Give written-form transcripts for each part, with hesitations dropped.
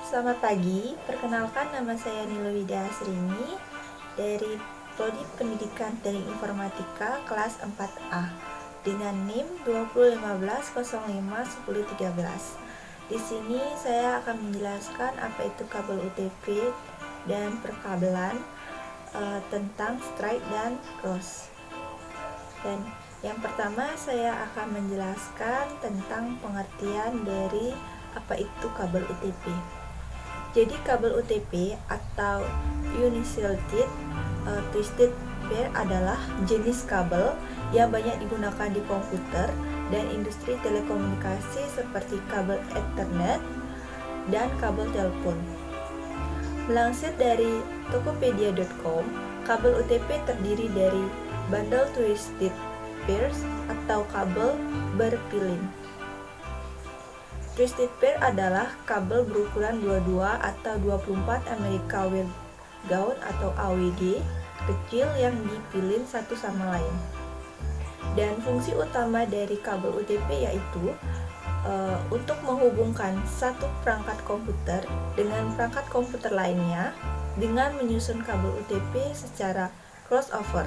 Selamat pagi, perkenalkan nama saya Nilo Widya Asrini dari Prodi Pendidikan Teknik Informatika kelas 4A dengan NIM 2015051013. Di sini saya akan menjelaskan apa itu kabel UTP dan perkabelan tentang straight dan cross. Dan yang pertama saya akan menjelaskan tentang pengertian dari apa itu kabel UTP. Jadi kabel UTP atau Unisolted Twisted Pair adalah jenis kabel yang banyak digunakan di komputer dan industri telekomunikasi seperti kabel Ethernet dan kabel telepon. Melansir dari Tokopedia.com, kabel UTP terdiri dari bundle twisted pairs atau kabel berpilin. Twisted pair adalah kabel berukuran 22 atau 24 American Wave Gauge atau AWG kecil yang dipilin satu sama lain. Dan fungsi utama dari kabel UTP yaitu untuk menghubungkan satu perangkat komputer dengan perangkat komputer lainnya dengan menyusun kabel UTP secara crossover.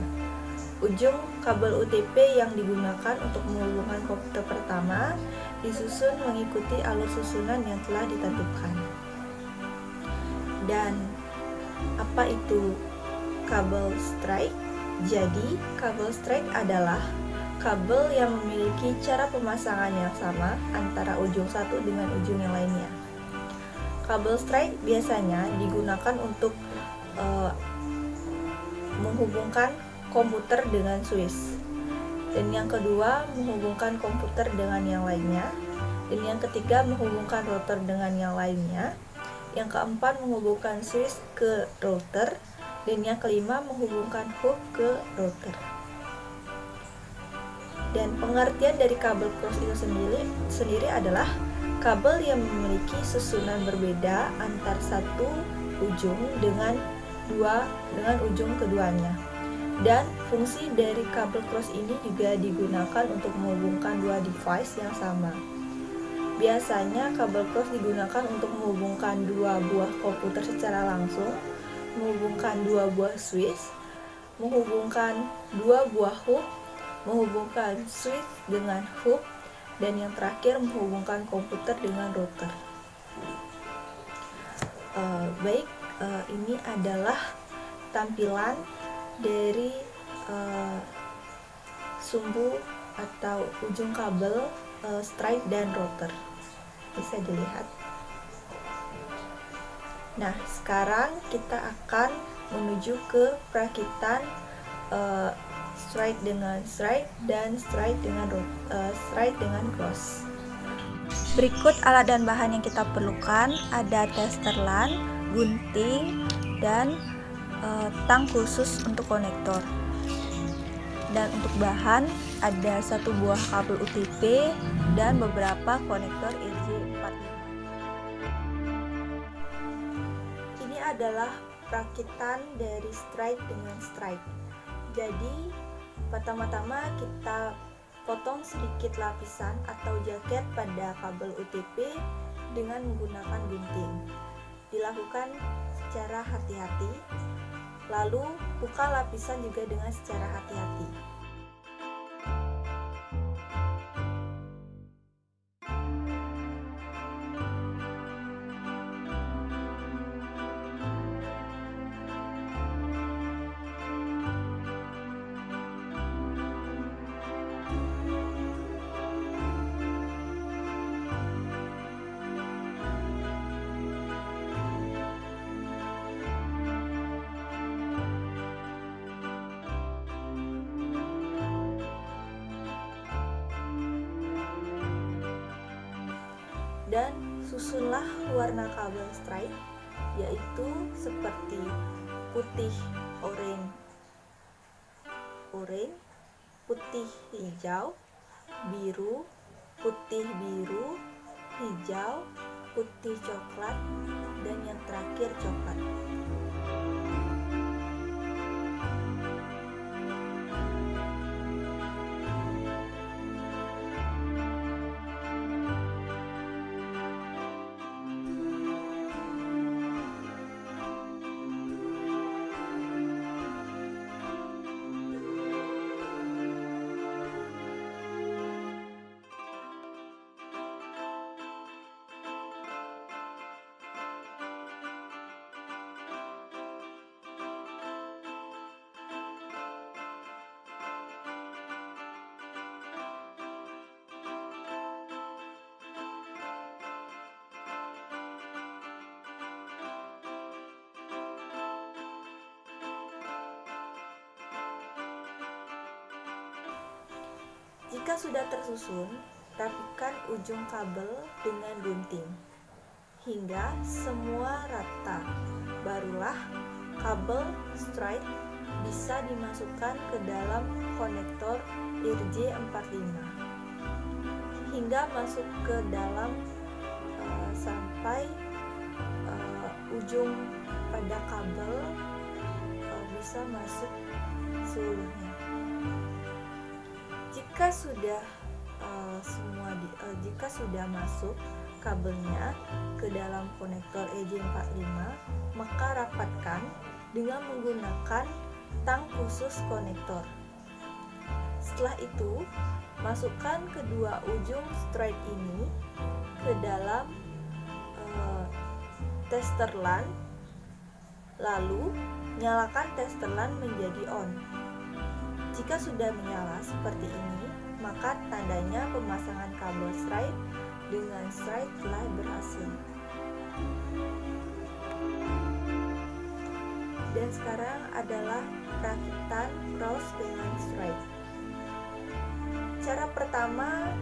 Ujung kabel UTP yang digunakan untuk menghubungkan komputer pertama disusun mengikuti alur susunan yang telah ditentukan. Dan apa itu kabel straight? Jadi, kabel straight adalah kabel yang memiliki cara pemasangan yang sama antara ujung satu dengan ujung yang lainnya. Kabel straight biasanya digunakan untuk menghubungkan komputer dengan switch. Dan yang kedua, menghubungkan komputer dengan yang lainnya. Dan yang ketiga, menghubungkan router dengan yang lainnya. Yang keempat, menghubungkan switch ke router. Dan yang kelima, menghubungkan hub ke router. Dan pengertian dari kabel cross itu sendiri adalah kabel yang memiliki susunan berbeda antar satu ujung dengan ujung keduanya. Dan fungsi dari kabel cross ini juga digunakan untuk menghubungkan dua device yang sama. Biasanya kabel cross digunakan untuk menghubungkan dua buah komputer secara langsung, menghubungkan dua buah switch, menghubungkan dua buah hub, menghubungkan switch dengan hub, dan yang terakhir menghubungkan komputer dengan router. Ini adalah tampilan dari sumbu atau ujung kabel straight dan router. Bisa dilihat. Nah, sekarang kita akan menuju ke perakitan straight dengan straight dan straight dengan cross. Berikut alat dan bahan yang kita perlukan. Ada tester LAN, gunting, dan tang khusus untuk konektor. Dan untuk bahan ada satu buah kabel UTP dan beberapa konektor RJ45. Ini adalah perakitan dari straight dengan straight. Jadi pertama-tama kita potong sedikit lapisan atau jaket pada kabel UTP dengan menggunakan gunting. Dilakukan secara hati-hati. Lalu buka lapisan juga dengan secara hati-hati. Dan susunlah warna kabel straight, yaitu seperti putih oranye, putih hijau, biru, putih biru, hijau, putih coklat, dan yang terakhir coklat. Jika sudah tersusun, rapikan ujung kabel dengan gunting hingga semua rata. Barulah kabel straight bisa dimasukkan ke dalam konektor RJ45 hingga masuk ke dalam sampai ujung pada kabel bisa masuk seluruhnya. Jika sudah masuk kabelnya ke dalam konektor RJ45, maka rapatkan dengan menggunakan tang khusus konektor. Setelah itu, masukkan kedua ujung straight ini ke dalam tester LAN, lalu nyalakan tester LAN menjadi on. Jika sudah menyala seperti ini, maka tandanya pemasangan kabel straight dengan straight telah berhasil. Dan sekarang adalah perakitan cross dengan straight. Cara pertama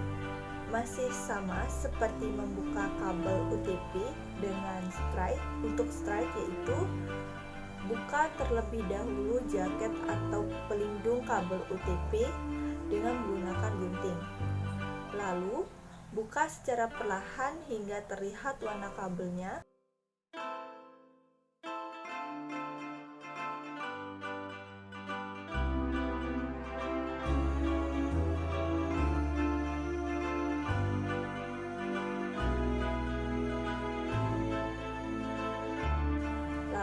masih sama seperti membuka kabel UTP dengan straight. Untuk straight yaitu buka terlebih dahulu jaket atau pelindung kabel UTP dengan menggunakan gunting. Lalu buka secara perlahan hingga terlihat warna kabelnya.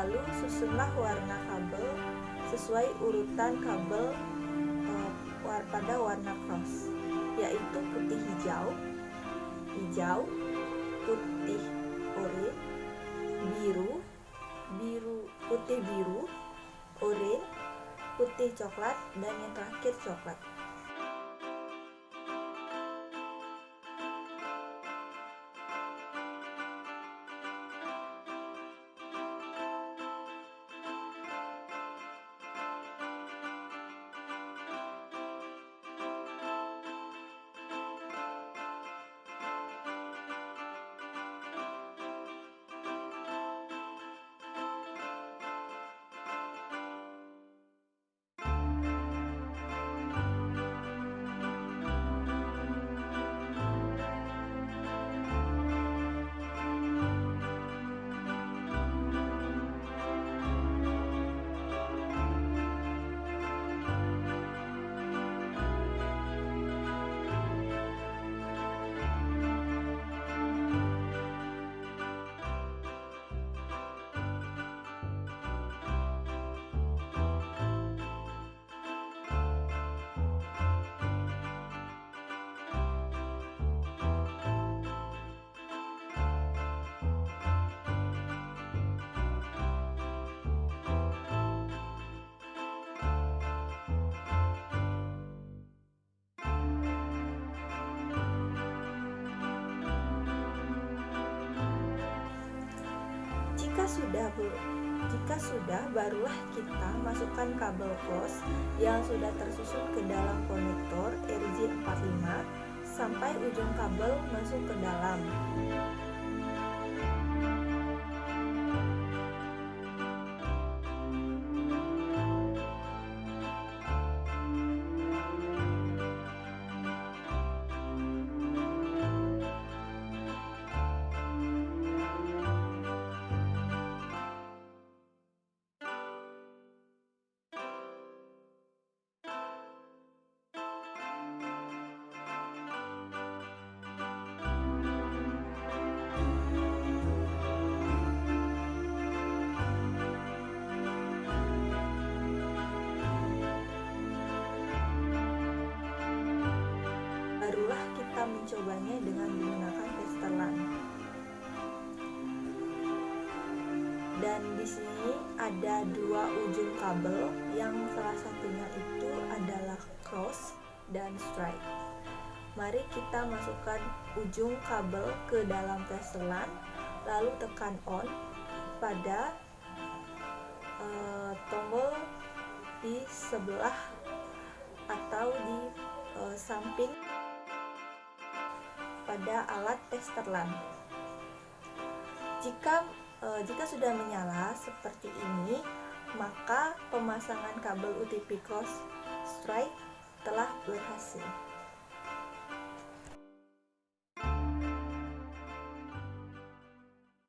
Lalu susunlah warna kabel sesuai urutan kabel pada warna cross, yaitu putih hijau, putih oranye, putih biru, oranye, putih coklat, dan yang terakhir coklat. Jika sudah, barulah kita masukkan kabel cross yang sudah tersusun ke dalam konektor RJ45 sampai ujung kabel masuk ke dalam. Barulah kita mencobanya dengan menggunakan tester LAN. Dan di sini ada dua ujung kabel, yang salah satunya itu adalah cross dan straight. Mari kita masukkan ujung kabel ke dalam tester LAN, lalu tekan on pada tombol di sebelah atau di samping pada alat tester lamp. Jika sudah menyala seperti ini, maka pemasangan kabel UTP cross strike telah berhasil.